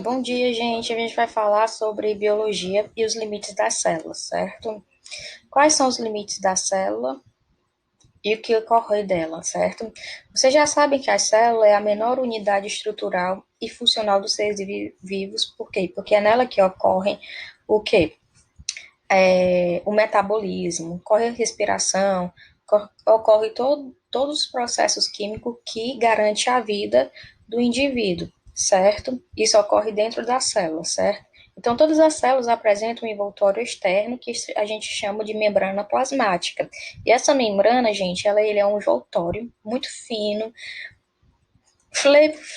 Bom dia, gente. A gente vai falar sobre biologia e os limites das células, certo? Quais são os limites da célula e o que ocorre dela, certo? Vocês já sabem que a célula é a menor unidade estrutural e funcional dos seres vivos. Por quê? Porque é nela que ocorrem o quê? O metabolismo, ocorre a respiração, ocorre todos os processos químicos que garantem a vida do indivíduo, certo? Isso ocorre dentro da célula, certo? Então, todas as células apresentam um envoltório externo que a gente chama de membrana plasmática. E essa membrana, gente, ele é um envoltório muito fino,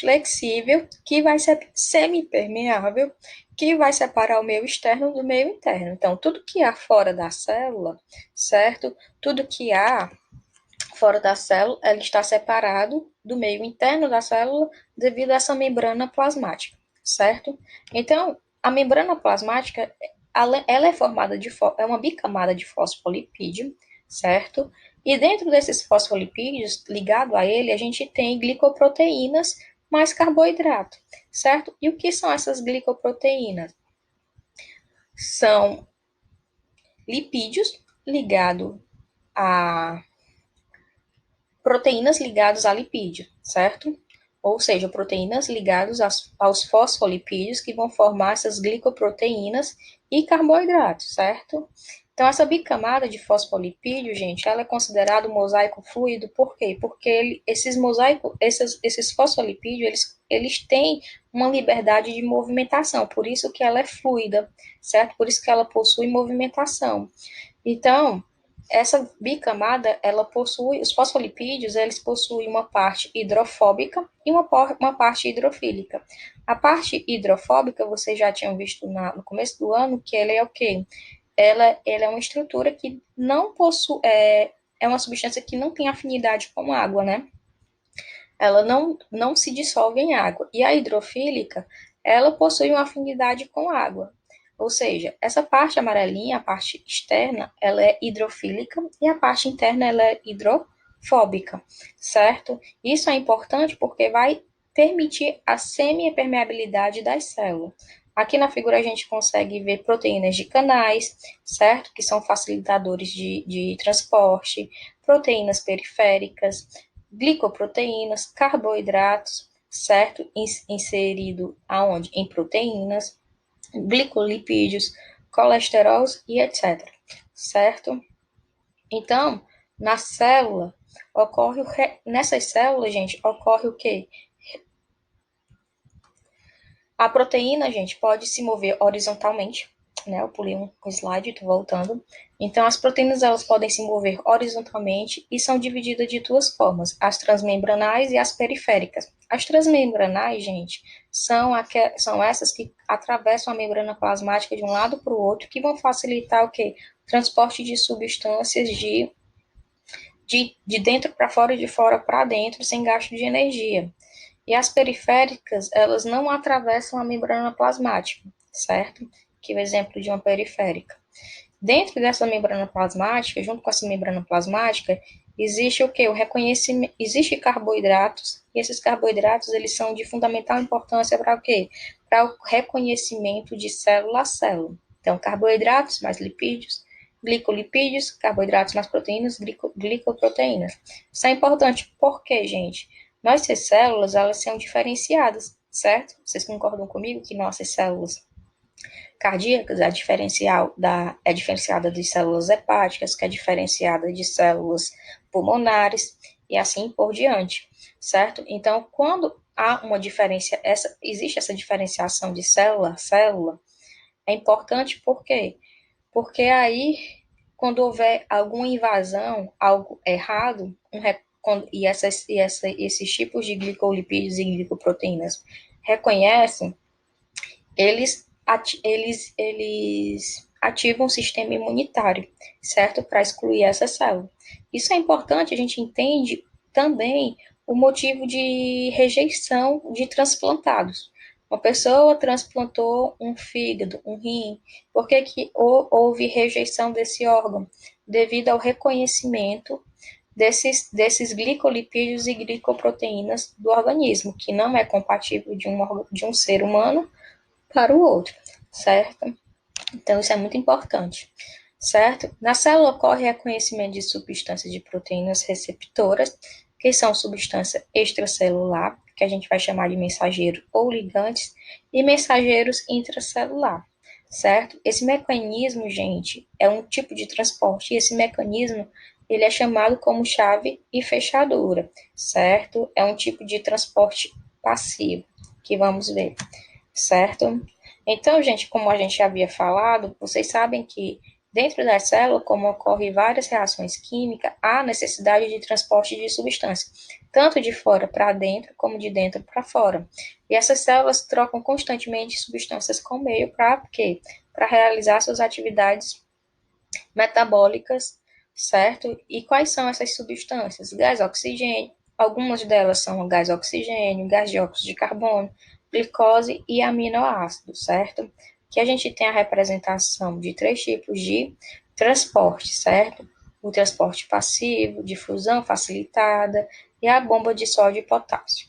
flexível, que vai ser semipermeável, que vai separar o meio externo do meio interno. Então, tudo que há fora da célula, certo? Tudo que há fora da célula, ela está separado do meio interno da célula devido a essa membrana plasmática, certo? Então, a membrana plasmática, ela é formada é uma bicamada de fosfolipídio, certo? E dentro desses fosfolipídios, ligado a ele, a gente tem glicoproteínas mais carboidrato, certo? E o que são essas glicoproteínas? São lipídios ligados a proteínas ligadas a lipídio, certo? Ou seja, proteínas ligadas aos fosfolipídios que vão formar essas glicoproteínas e carboidratos, certo? Então, essa bicamada de fosfolipídio, gente, ela é considerada um mosaico fluido, por quê? Porque esses fosfolipídios, eles têm uma liberdade de movimentação, por isso que ela é fluida, certo? Por isso que ela possui movimentação. Então, essa bicamada, ela possui, os fosfolipídios, eles possuem uma parte hidrofóbica e uma parte hidrofílica. A parte hidrofóbica, vocês já tinham visto no começo do ano, que ela é o quê? Ela é uma estrutura que não possui, é uma substância que não tem afinidade com água, né? Ela não se dissolve em água. E a hidrofílica, ela possui uma afinidade com água. Ou seja, essa parte amarelinha, a parte externa, ela é hidrofílica e a parte interna ela é hidrofóbica, certo? Isso é importante porque vai permitir a semi-permeabilidade das células. Aqui na figura a gente consegue ver proteínas de canais, certo? Que são facilitadores de transporte, proteínas periféricas, glicoproteínas, carboidratos, certo? Inserido aonde? Em proteínas, glicolipídios, colesteróis e etc. Certo? Então, na célula, nessas células, gente, ocorre o quê? A proteína, gente, pode se mover horizontalmente, né? Eu pulei um slide, tô voltando. Então, as proteínas, elas podem se mover horizontalmente e são divididas de duas formas, as transmembranais e as periféricas. As transmembranais, gente, são essas que atravessam a membrana plasmática de um lado para o outro, que vão facilitar o quê? O transporte de substâncias de dentro para fora e de fora para dentro, sem gasto de energia. E as periféricas, elas não atravessam a membrana plasmática, certo? Que é o exemplo de uma periférica. Dentro dessa membrana plasmática, junto com essa membrana plasmática, existe o que? O reconhecimento, existe carboidratos, e esses carboidratos, eles são de fundamental importância para o quê? Para o reconhecimento de célula a célula. Então, carboidratos mais lipídios, glicolipídios, carboidratos mais proteínas, glicoproteínas. Isso é importante porque, gente, nossas células, elas são diferenciadas, certo? Vocês concordam comigo que nossas células cardíacas é diferenciada de células hepáticas, que é diferenciada de células pulmonares e assim por diante, certo? Então, quando há uma diferença, existe essa diferenciação de célula a célula, é importante por quê? Porque aí, quando houver alguma invasão, algo errado, esses tipos de glicolipídios e glicoproteínas reconhecem, eles ativam o sistema imunitário, certo? Para excluir essa célula. Isso é importante, a gente entende também o motivo de rejeição de transplantados. Uma pessoa transplantou um fígado, um rim, por que houve rejeição desse órgão? Devido ao reconhecimento desses glicolipídios e glicoproteínas do organismo, que não é compatível de um ser humano para o outro, certo? Então, isso é muito importante, certo? Na célula ocorre reconhecimento de substâncias de proteínas receptoras, que são substância extracelular, que a gente vai chamar de mensageiro ou ligantes, e mensageiros intracelular, certo? Esse mecanismo, gente, é um tipo de transporte, e esse mecanismo, ele é chamado como chave e fechadura, certo? É um tipo de transporte passivo, que vamos ver, certo? Então, gente, como a gente já havia falado, vocês sabem que dentro da célula, como ocorrem várias reações químicas, há necessidade de transporte de substância, tanto de fora para dentro, como de dentro para fora. E essas células trocam constantemente substâncias com o meio para quê? Para realizar suas atividades metabólicas, certo? E quais são essas substâncias? Gás oxigênio, algumas delas são gás oxigênio, gás dióxido de carbono, glicose e aminoácidos, certo? Que a gente tem a representação de três tipos de transporte, certo? O transporte passivo, difusão facilitada e a bomba de sódio e potássio,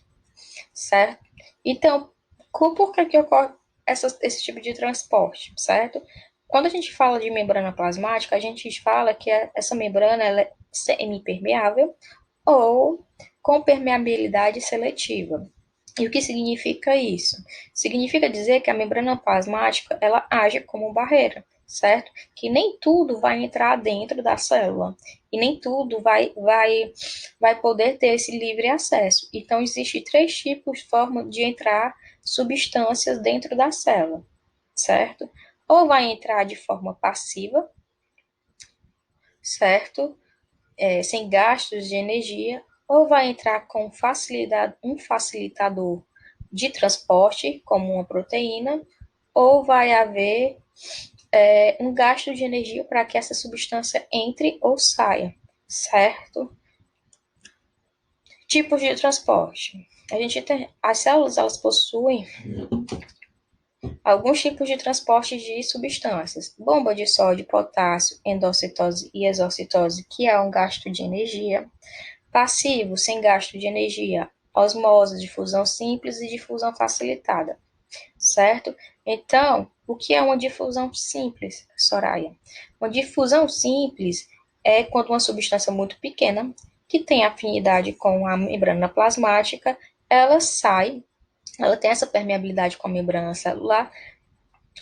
certo? Então, por que ocorre esse tipo de transporte, certo? Quando a gente fala de membrana plasmática, a gente fala que essa membrana ela é semipermeável ou com permeabilidade seletiva. E o que significa isso? Significa dizer que a membrana plasmática ela age como barreira, certo? Que nem tudo vai entrar dentro da célula e nem tudo vai poder ter esse livre acesso. Então, existem três tipos de forma de entrar substâncias dentro da célula, certo? Ou vai entrar de forma passiva, certo? Sem gastos de energia, ou vai entrar com um facilitador de transporte, como uma proteína, ou vai haver um gasto de energia para que essa substância entre ou saia, certo? Tipos de transporte. As células elas possuem alguns tipos de transporte de substâncias: bomba de sódio, potássio, endocitose e exocitose, que é um gasto de energia; passivo, sem gasto de energia, osmose, difusão simples e difusão facilitada, certo? Então, o que é uma difusão simples, Soraya? Uma difusão simples é quando uma substância muito pequena, que tem afinidade com a membrana plasmática, ela sai, ela tem essa permeabilidade com a membrana celular,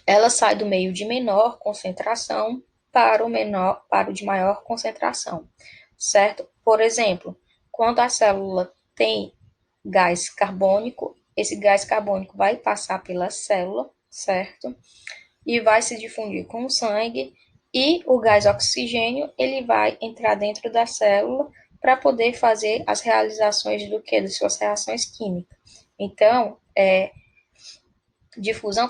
ela sai do meio de menor concentração para o de maior concentração, certo? Por exemplo, quando a célula tem gás carbônico, esse gás carbônico vai passar pela célula, certo? E vai se difundir com o sangue, e o gás oxigênio, ele vai entrar dentro da célula para poder fazer as realizações do que? Das suas reações químicas. Então, difusão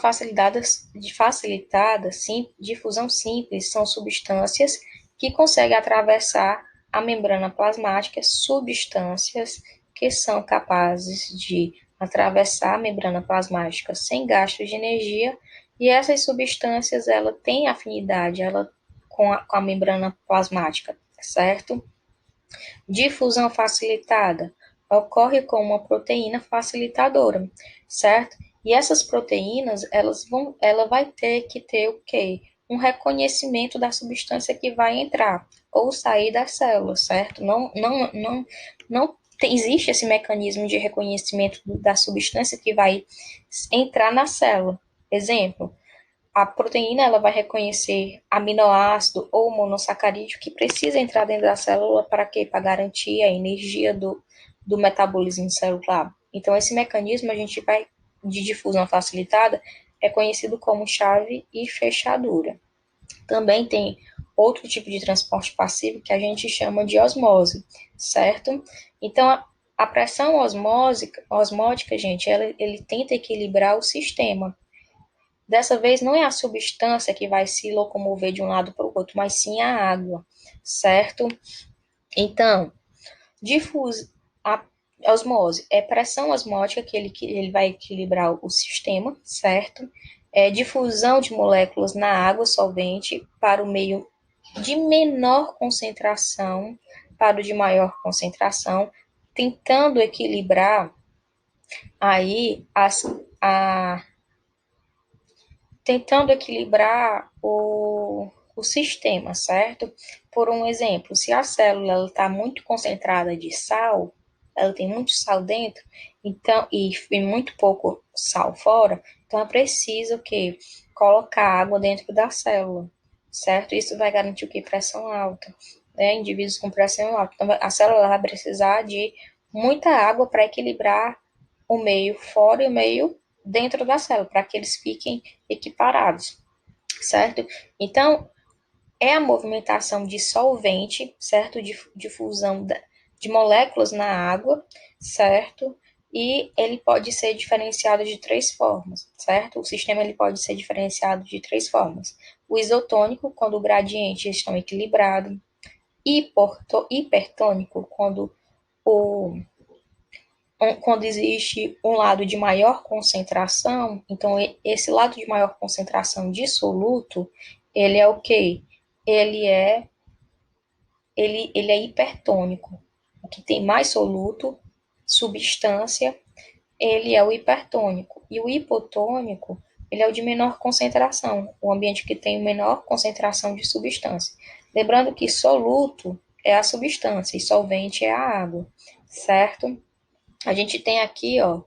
simples são substâncias que conseguem atravessar a membrana plasmática, substâncias que são capazes de atravessar a membrana plasmática sem gasto de energia, e essas substâncias ela têm afinidade com a membrana plasmática, certo? Difusão facilitada ocorre com uma proteína facilitadora, certo? E essas proteínas, ela vai ter que ter o quê? Um reconhecimento da substância que vai entrar ou sair da célula, certo? Não existe esse mecanismo de reconhecimento da substância que vai entrar na célula. Exemplo, a proteína ela vai reconhecer aminoácido ou monossacarídeo que precisa entrar dentro da célula para quê? Para garantir a energia do metabolismo celular. Então, esse mecanismo de difusão facilitada é conhecido como chave e fechadura. Também tem outro tipo de transporte passivo que a gente chama de osmose, certo? Então, a pressão osmótica, gente, ele tenta equilibrar o sistema. Dessa vez, não é a substância que vai se locomover de um lado para o outro, mas sim a água, certo? Então, a osmose é pressão osmótica ele vai equilibrar o sistema, certo? Difusão de moléculas na água solvente para o meio de menor concentração para o de maior concentração, tentando equilibrar aí a tentando equilibrar o sistema, certo? Por um exemplo, se a célula está muito concentrada de sal, ela tem muito sal dentro, então e muito pouco sal fora, então é preciso que colocar água dentro da célula, certo? Isso vai garantir o que? Pressão alta, né? Indivíduos com pressão alta. Então, a célula vai precisar de muita água para equilibrar o meio fora e o meio dentro da célula, para que eles fiquem equiparados, certo? Então, é a movimentação de solvente, certo? De fusão de moléculas na água, certo? E ele pode ser diferenciado de três formas, certo? O sistema ele pode ser diferenciado de três formas. O isotônico, quando o gradiente estão equilibrado. Hipertônico, quando existe um lado de maior concentração, então esse lado de maior concentração de soluto, ele é o quê? Ele é hipertônico. O que tem mais soluto, substância, ele é o hipertônico. E o hipotônico, ele é o de menor concentração, o ambiente que tem menor concentração de substância. Lembrando que soluto é a substância e solvente é a água, certo? A gente tem aqui, ó,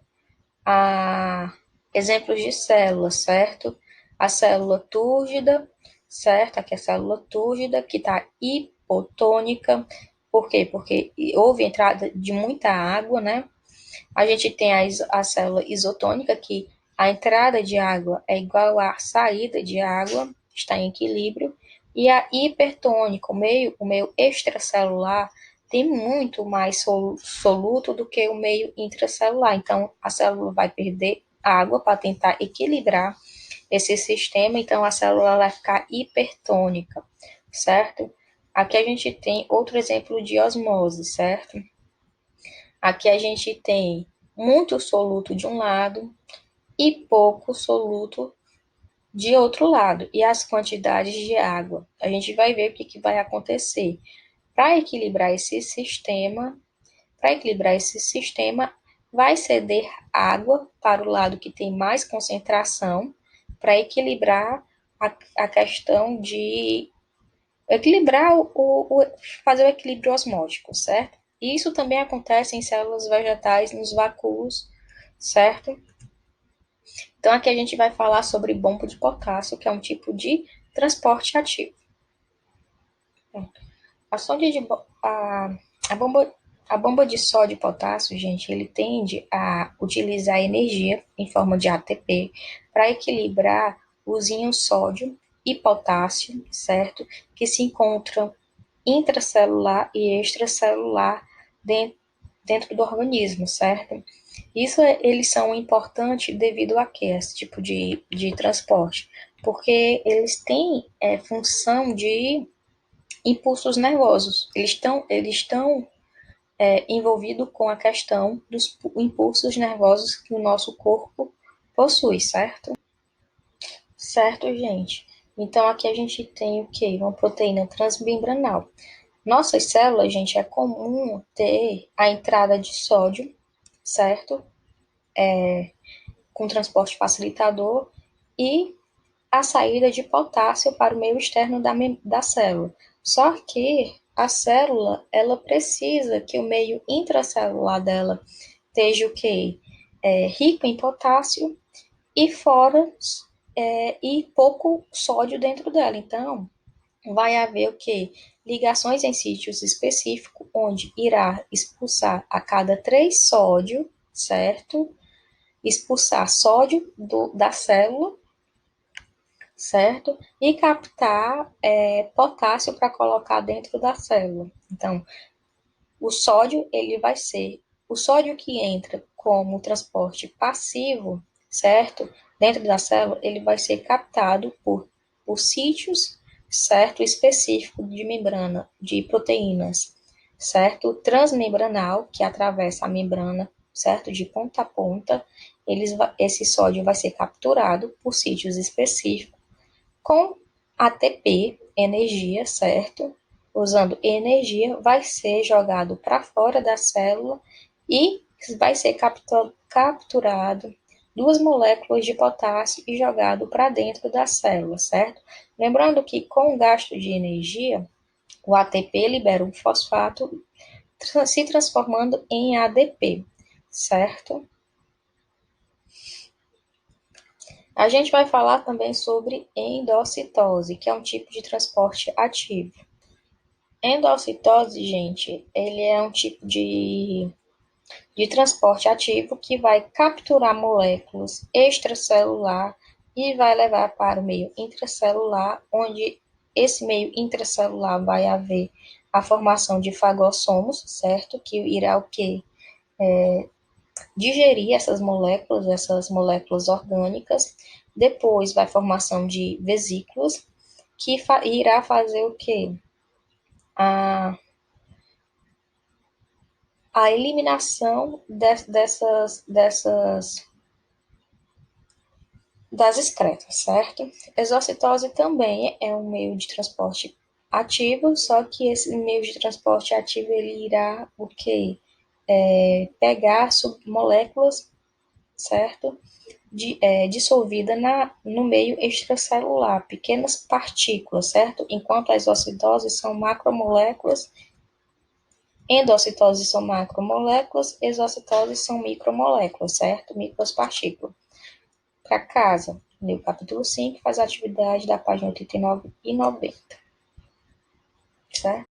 exemplos de células, certo? A célula túrgida, certo? Aqui é a célula túrgida, que está hipotônica. Por quê? Porque houve entrada de muita água, né? A gente tem a célula isotônica, que a entrada de água é igual à saída de água, está em equilíbrio. E a hipertônica, o meio extracelular, tem muito mais soluto do que o meio intracelular. Então, a célula vai perder água para tentar equilibrar esse sistema. Então, a célula vai ficar hipertônica, certo? Aqui a gente tem outro exemplo de osmose, certo? Aqui a gente tem muito soluto de um lado e pouco soluto de outro lado. E as quantidades de água. A gente vai ver o que vai acontecer. Para equilibrar esse sistema, vai ceder água para o lado que tem mais concentração, para equilibrar a questão de equilibrar fazer o equilíbrio osmótico, certo? E isso também acontece em células vegetais nos vacúolos, certo? Então aqui a gente vai falar sobre bomba de potássio, que é um tipo de transporte ativo. A, sonda de, a, bomba, a bomba de sódio e potássio, gente, ele tende a utilizar energia em forma de ATP para equilibrar os íons sódio e potássio, certo? Que se encontram intracelular e extracelular dentro do organismo, certo? Eles são importantes devido a que esse tipo de transporte? Porque eles têm função de impulsos nervosos. Eles estão envolvidos com a questão dos impulsos nervosos que o nosso corpo possui, certo? Certo, gente. Então, aqui a gente tem o quê? Uma proteína transmembranal. Nossas células, gente, é comum ter a entrada de sódio, certo? Com transporte facilitador e a saída de potássio para o meio externo da célula. Só que a célula, ela precisa que o meio intracelular dela esteja o quê? Rico em potássio e fora e pouco sódio dentro dela. Então, vai haver o quê? Ligações em sítios específicos, onde irá expulsar a cada 3 sódio, certo? Expulsar sódio da célula, certo? E captar potássio para colocar dentro da célula. Então, o sódio, ele vai ser o sódio que entra como transporte passivo, certo? Dentro da célula, ele vai ser captado por sítios, certo? Específico de membrana, de proteínas, certo? Transmembranal, que atravessa a membrana, certo? De ponta a ponta, esse sódio vai ser capturado por sítios específicos com ATP, energia, certo? Usando energia, vai ser jogado para fora da célula e vai ser capturado 2 moléculas de potássio e jogado para dentro da célula, certo? Lembrando que com o gasto de energia, o ATP libera um fosfato se transformando em ADP, certo? A gente vai falar também sobre endocitose, que é um tipo de transporte ativo. Endocitose, gente, ele é um tipo de transporte ativo que vai capturar moléculas extracelular e vai levar para o meio intracelular, onde esse meio intracelular vai haver a formação de fagossomos, certo? Que irá o quê? Digerir essas moléculas orgânicas. Depois vai formação de vesículas, que irá fazer o quê? A a eliminação das excretas, certo? Exocitose também é um meio de transporte ativo, só que esse meio de transporte ativo ele irá o quê? Pegar moléculas, certo? Dissolvida no meio extracelular, pequenas partículas, certo? Enquanto a exocitose são macromoléculas, endocitose são macromoléculas, exocitose são micromoléculas, certo? Micropartículas. Para casa, lê o capítulo 5, faz a atividade da página 89 e 90, certo?